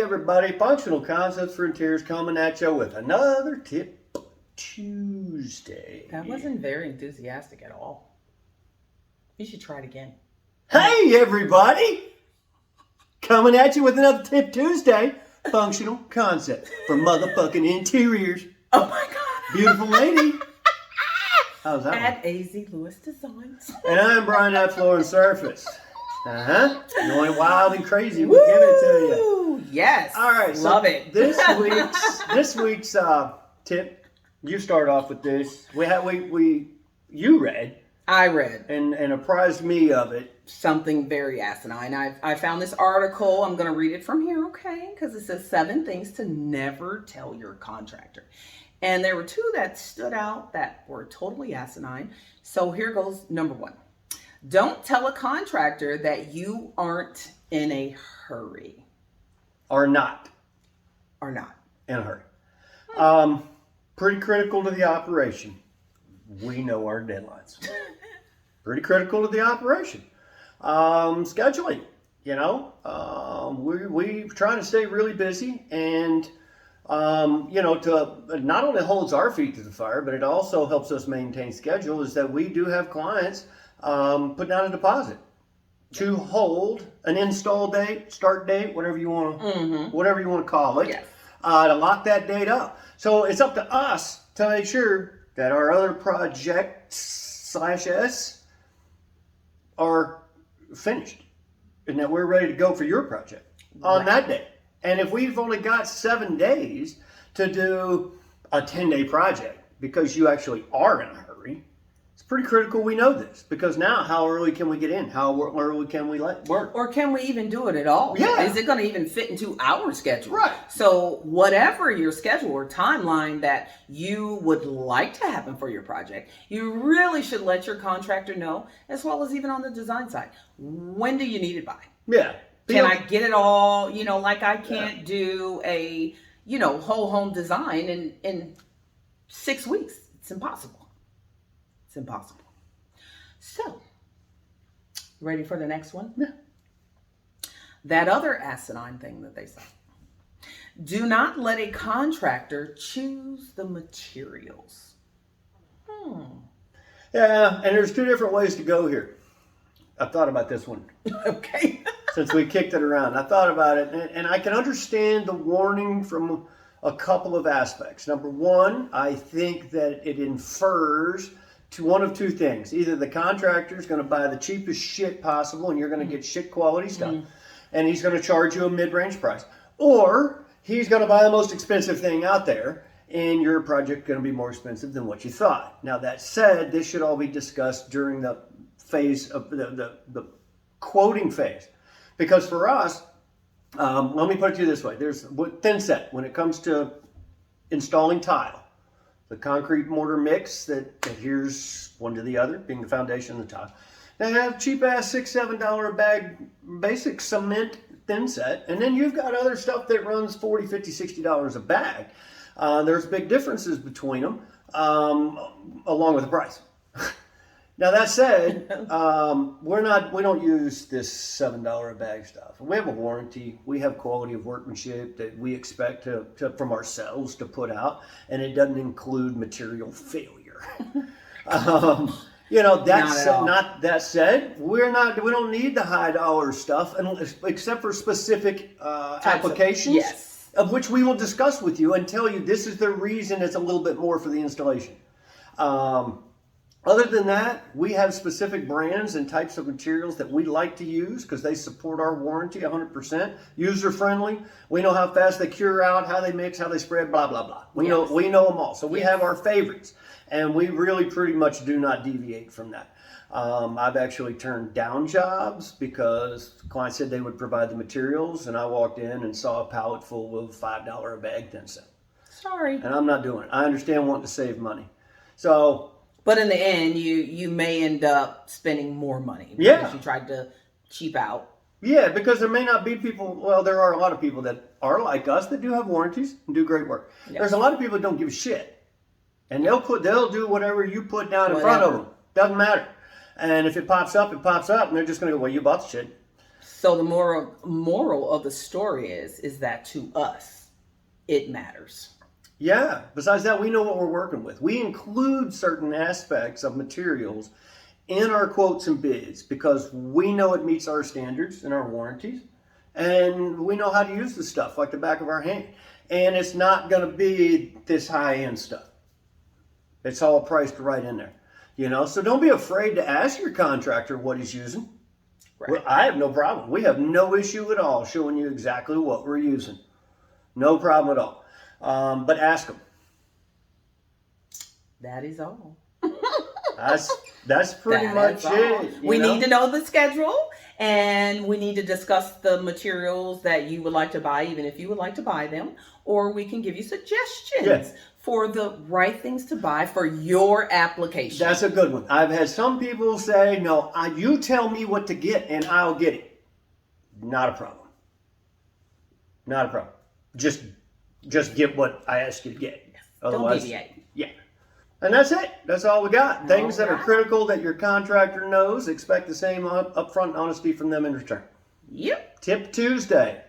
everybody, Functional Concepts for Interiors coming at you with another Tip Tuesday. That wasn't very enthusiastic at all. You should try it again. Hey everybody! Coming at you with another Tip Tuesday. Functional Concepts for motherfucking interiors. Oh my God. Beautiful lady. How's that At AZ Lewis Designs. And I'm Brian at Floor and Surface. Going wild and crazy. We'll give it to you. Yes. All right. Love it. This week's tip. You start off with this. You read. I read. And apprised me of it. Something very asinine. I found this article. I'm going to read it from here, okay? Because it says 7 things to never tell your contractor. And there were 2 that stood out that were totally asinine. So here goes number 1. Don't tell a contractor that you aren't in a hurry. Or not. Or not. In a hurry. Pretty critical to the operation. We know our deadlines. Pretty critical to the operation. Scheduling. You know, we try to stay really busy, and to not only holds our feet to the fire, but it also helps us maintain schedule. Is that we do have clients put down a deposit to hold an install date, start date, whatever you want to call it, yes. To lock that date up. So it's up to us to make sure that our other projects /S are finished and that we're ready to go for your project on that day. And if we've only got 7 days to do a 10-day project because you actually are in a hurry, it's pretty critical we know this, because now how early can we get in? How early can we let work? Or can we even do it at all? Yeah. Is it going to even fit into our schedule? Right. So whatever your schedule or timeline that you would like to happen for your project, you really should let your contractor know, as well as even on the design side. When do you need it by? Yeah. Can I get it all, like I can't do a, whole home design in 6 weeks. It's impossible. It's impossible. So, ready for the next one? Yeah. That other asinine thing that they say. Do not let a contractor choose the materials. Yeah, and there's 2 different ways to go here. I've thought about this one. Okay. Since we kicked it around. I thought about it, and I can understand the warning from a couple of aspects. Number 1, I think that it infers to one of 2 things. Either the contractor is going to buy the cheapest shit possible and you're going to get shit quality stuff, and he's going to charge you a mid-range price. Or he's going to buy the most expensive thing out there, and your project is going to be more expensive than what you thought. Now, that said, this should all be discussed during the phase of the quoting phase. Because for us, let me put it to you this way. There's thin set when it comes to installing tile. The concrete mortar mix that adheres one to the other, being the foundation of the tile. They have cheap ass $6, $7 a bag basic cement thin set. And then you've got other stuff that runs $40, $50, $60 a bag. There's big differences between them, along with the price. Now that said, we don't use this $7 a bag stuff. We have a warranty. We have quality of workmanship that we expect from ourselves to put out, and it doesn't include material failure. That said, we don't need the high dollar stuff, except for specific applications, of which we will discuss with you and tell you this is the reason it's a little bit more for the installation. Other than that, we have specific brands and types of materials that we like to use because they support our warranty 100%. User-friendly. We know how fast they cure out, how they mix, how they spread, blah, blah, blah. We know them all. So we have our favorites, and we really pretty much do not deviate from that. I've actually turned down jobs because clients said they would provide the materials, and I walked in and saw a pallet full of $5 a bag thin set. Sorry. And I'm not doing it. I understand wanting to save money. So... But in the end, you may end up spending more money because you tried to cheap out. Yeah, because there may not be people, well, there are a lot of people that are like us that do have warranties and do great work. Yes. There's a lot of people that don't give a shit. And they'll do whatever you put down in front of them. Doesn't matter. And if it pops up, and they're just going to go, well, you bought the shit. So the moral of the story is that to us, it matters. Yeah. Besides that, we know what we're working with. We include certain aspects of materials in our quotes and bids because we know it meets our standards and our warranties, and we know how to use the stuff like the back of our hand. And it's not going to be this high-end stuff. It's all priced right in there. So don't be afraid to ask your contractor what he's using. Right. Well, I have no problem. We have no issue at all showing you exactly what we're using. No problem at all. But ask them. That is all. That's pretty much it. We need to know the schedule, and we need to discuss the materials that you would like to buy, even if you would like to buy them, or we can give you suggestions for the right things to buy for your application. That's a good one. I've had some people say, no, you tell me what to get and I'll get it. Not a problem. Not a problem. Just get what I ask you to get. Yes. Otherwise, don't deviate. Yeah. And that's it. That's all we got. Things that are critical that your contractor knows, expect the same upfront honesty from them in return. Yep. Tip Tuesday.